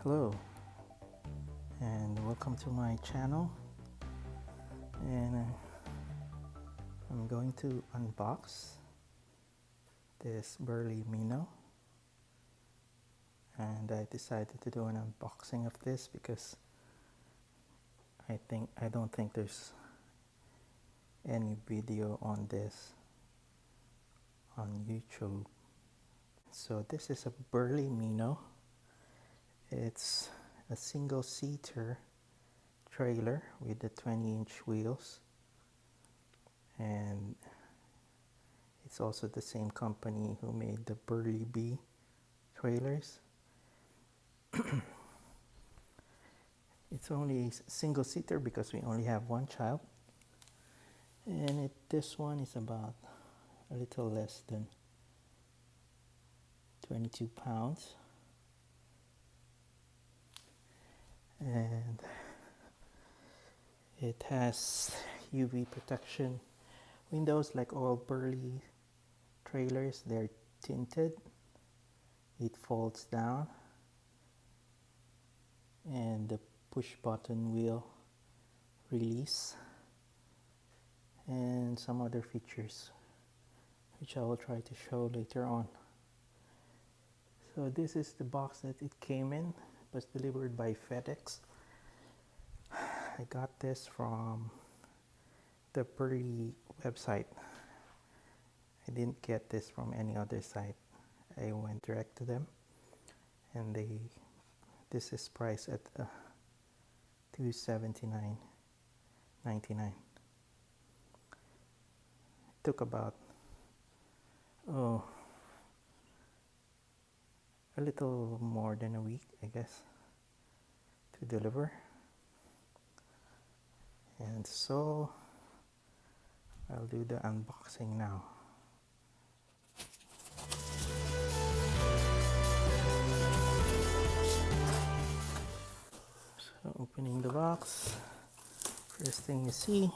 Hello and welcome to my channel, and I'm going to unbox this Burley Minnow, and I decided to do an unboxing of this because I don't think there's any video on this on YouTube. So this is a Burley Minnow. It's a single-seater trailer with the 20-inch wheels, and it's also the same company who made the Burley Bee trailers. It's only single-seater because we only have one child, and this one is about a little less than 22 pounds. And it has UV protection windows like all Burley trailers. They're tinted. It folds down, and the push button wheel release, and some other features which I will try to show later on. So this is the box that it came in. It was delivered by FedEx. I got this from the Burley website. I didn't get this from any other site. I went direct to them, and this is priced at $279.99. It took about a little more than a week, I guess, to deliver. And so I'll do the unboxing now. So opening the box, first thing you see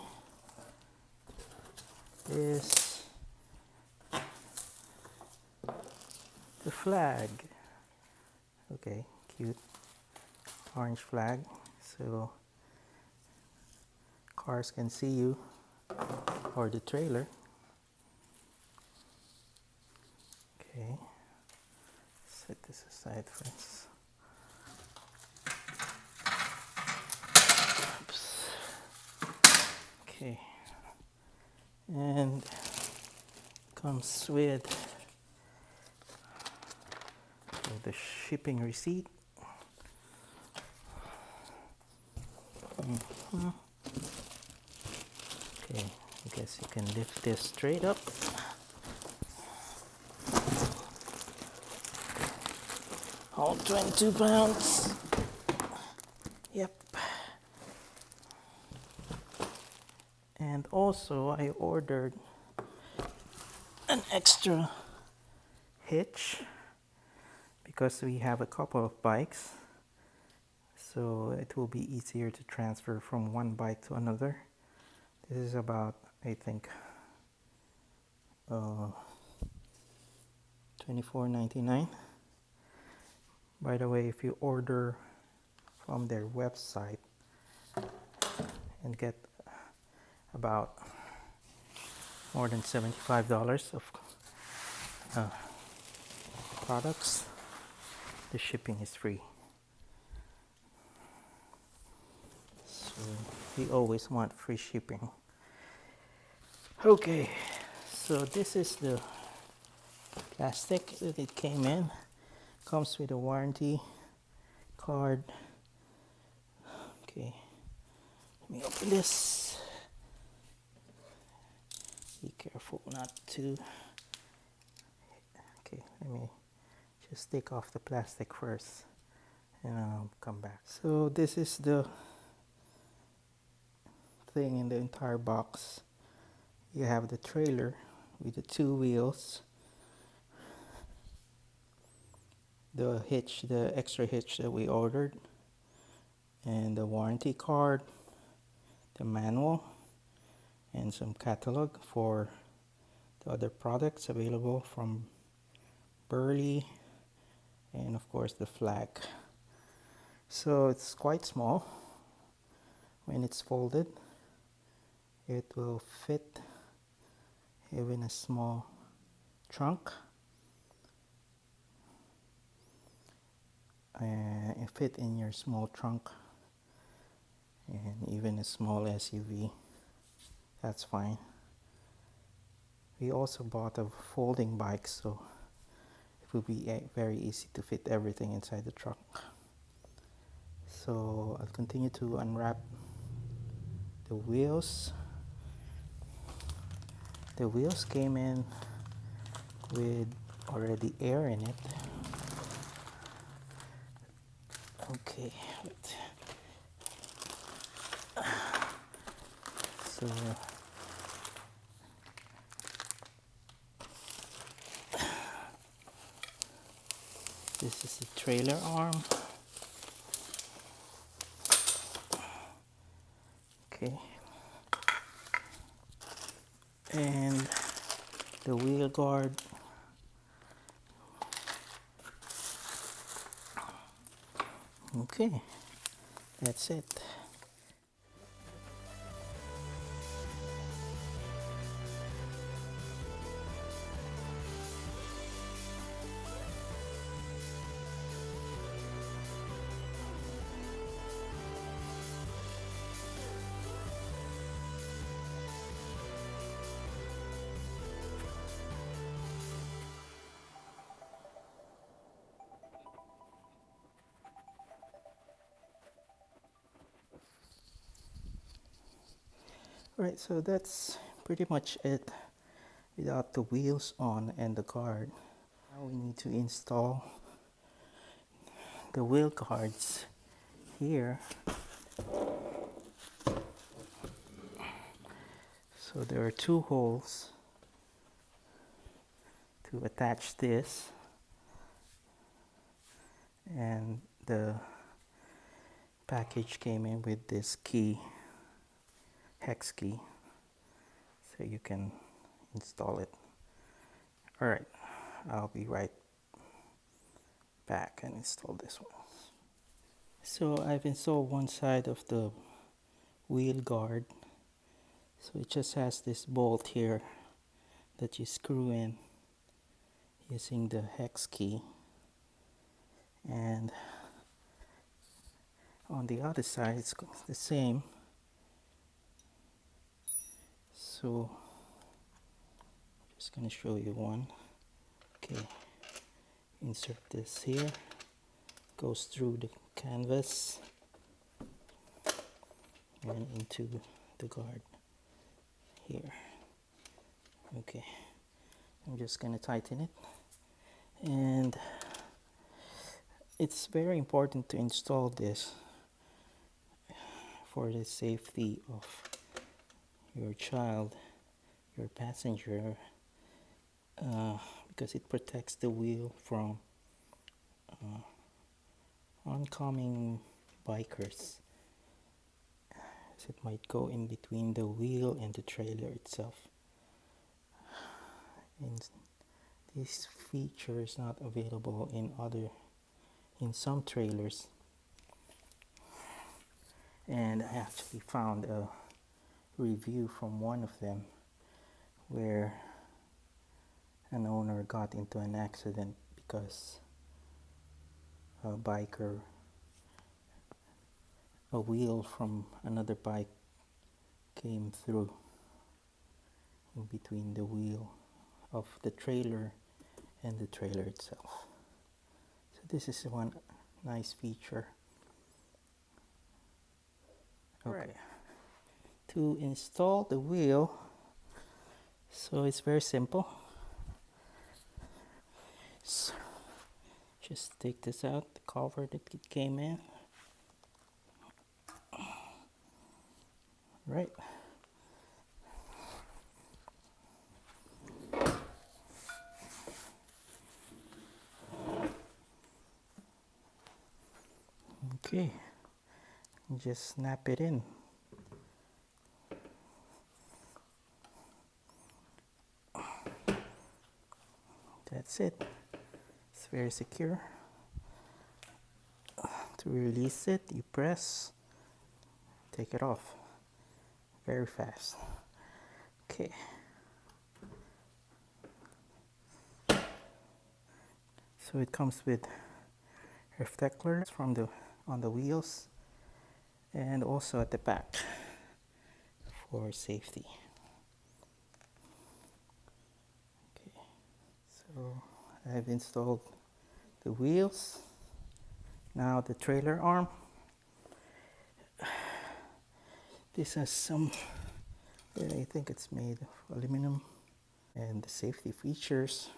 is the flag. Okay, cute orange flag, so cars can see you, or the trailer. Okay, set this aside first. Oops. Okay, and comes with the shipping receipt. Okay, I guess you can lift this straight up. All 22 pounds. Yep. And also I ordered an extra hitch because we have a couple of bikes, so it will be easier to transfer from one bike to another. This is about, I think, $24.99. By the way, if you order from their website and get about more than $75 of products, the shipping is free. So we always want free shipping. Okay, so this is the plastic that it came in. Comes with a warranty card. Okay, let me open this. Be careful not to. Okay, let me just take off the plastic first, and I'll come back. So this is the thing in the entire box. You have the trailer with the two wheels, the hitch, the extra hitch that we ordered, and the warranty card, the manual, and some catalog for the other products available from Burley, and of course the flag. So it's quite small. When it's folded, it will fit even a small trunk and fit in your small trunk, and even a small SUV, that's fine. We also bought a folding bike, so it will be very easy to fit everything inside the trunk. So I'll continue to unwrap the wheels. The wheels came in with already air in it. Okay, so this is the trailer arm. Okay, and the wheel guard. Okay, that's it. Right, so that's pretty much it without the wheels on and the guard. Now we need to install the wheel guards here. So there are two holes to attach this, and the package came in with this key, hex key, so you can install it. Alright, I'll be right back and install this one. So I've installed one side of the wheel guard. So it just has this bolt here that you screw in using the hex key, and on the other side it's the same. So I'm just going to show you one. Okay, insert this here, goes through the canvas and into the guard here. Okay, I'm just going to tighten it, and it's very important to install this for the safety of your child, your passenger, because it protects the wheel from oncoming bikers. So it might go in between the wheel and the trailer itself. And this feature is not available in some trailers. And I actually found a review from one of them where an owner got into an accident because a wheel from another bike came through in between the wheel of the trailer and the trailer itself. So this is one nice feature. Okay. Right. To install the wheel, so it's very simple. So just take this out, the cover that it came in. Right. Okay, just snap it in. That's it. It's very secure. To release it, you press, take it off very fast. Okay. So it comes with reflectors on the wheels and also at the back for safety. Okay. So I've installed the wheels. Now the trailer arm. This has some, I think it's made of aluminum, and the safety features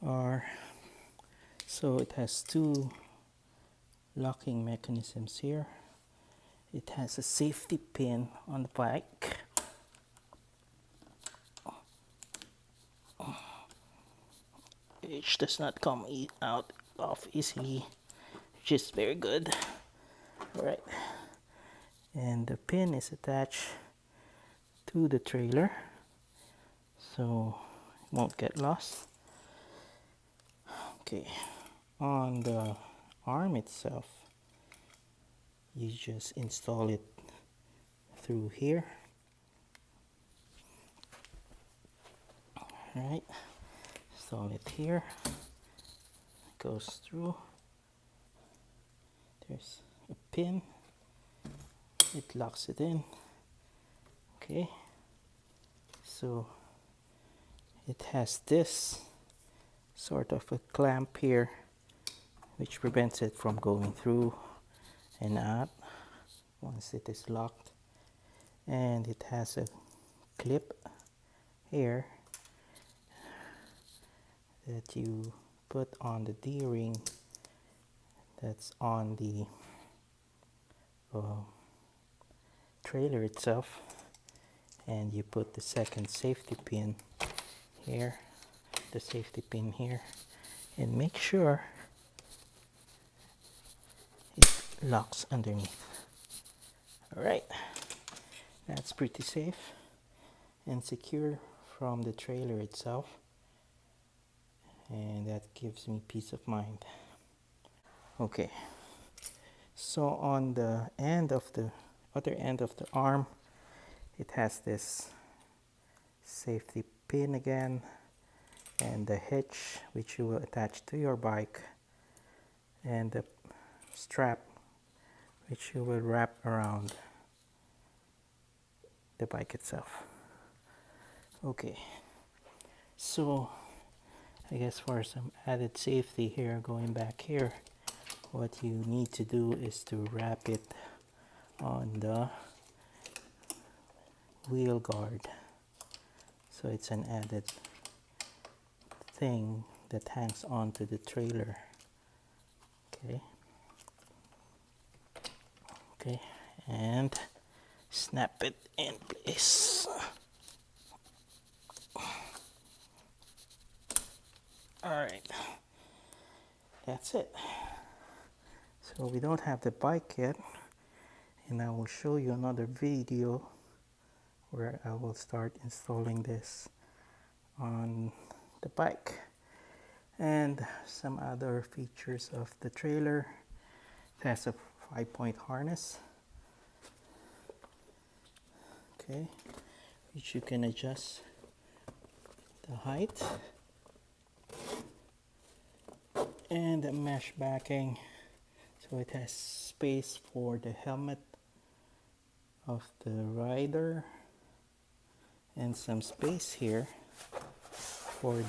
are, so it has two locking mechanisms here. It has a safety pin on the bike. Which does not come out off easily, which is very good. Alright. And the pin is attached to the trailer, so it won't get lost. Okay, on the arm itself, you just install it through here. Alright, install it here, it goes through, there's a pin, it locks it in. Okay, so it has this sort of a clamp here which prevents it from going through and out once it is locked, and it has a clip here that you put on the D-ring that's on the trailer itself, and you put the second safety pin here, the safety pin here, and make sure it locks underneath. Alright, that's pretty safe and secure from the trailer itself, and that gives me peace of mind. Okay, so on the other end of the arm, it has this safety pin again, and the hitch which you will attach to your bike, and the strap which you will wrap around the bike itself. Okay, so I guess for some added safety here, going back here, what you need to do is to wrap it on the wheel guard, so it's an added thing that hangs onto the trailer. Okay, and snap it in place. Alright, that's it. So we don't have the bike yet, and I will show you another video where I will start installing this on the bike and some other features of the trailer. It has a 5-point harness, okay, which you can adjust the height, and a mesh backing, so it has space for the helmet of the rider, and some space here for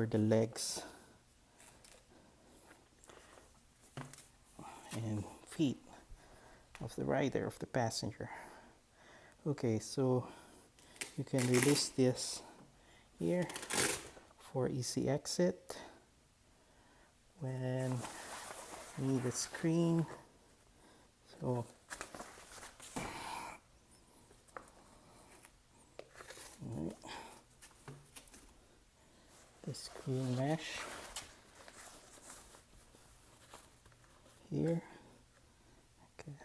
the legs and feet of the rider, of the passenger. Okay, so you can release this here for easy exit when you need a screen. So the screen mesh here. Okay.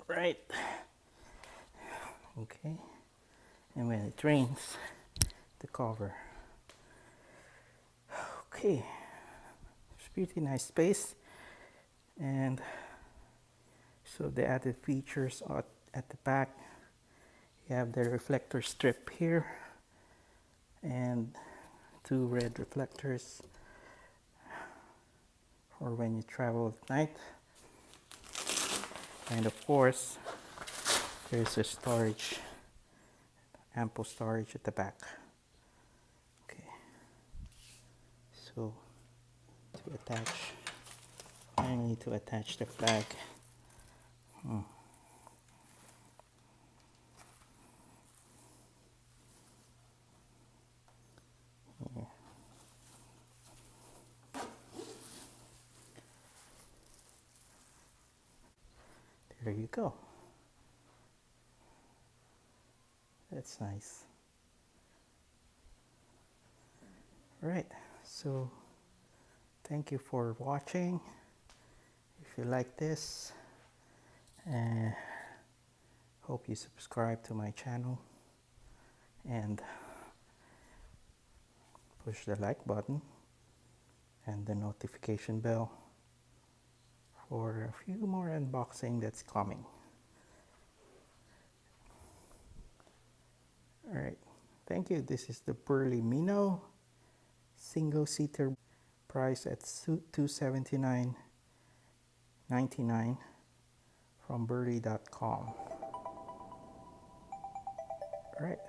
Right. Okay. and when it rains, the cover. Okay, it's pretty nice space. And so the added features are at the back. You have the reflector strip here and two red reflectors for when you travel at night. And of course, there's a storage, ample storage at the back. Okay, so to attach, finally to attach the flag. Here. There you go. That's nice. Alright, so thank you for watching. If you like this, hope you subscribe to my channel and push the like button and the notification bell for a few more unboxing that's coming. Alright, thank you. This is the Burley Minnow single seater, price at $279.99 from burley.com. Alright,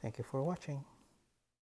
thank you for watching.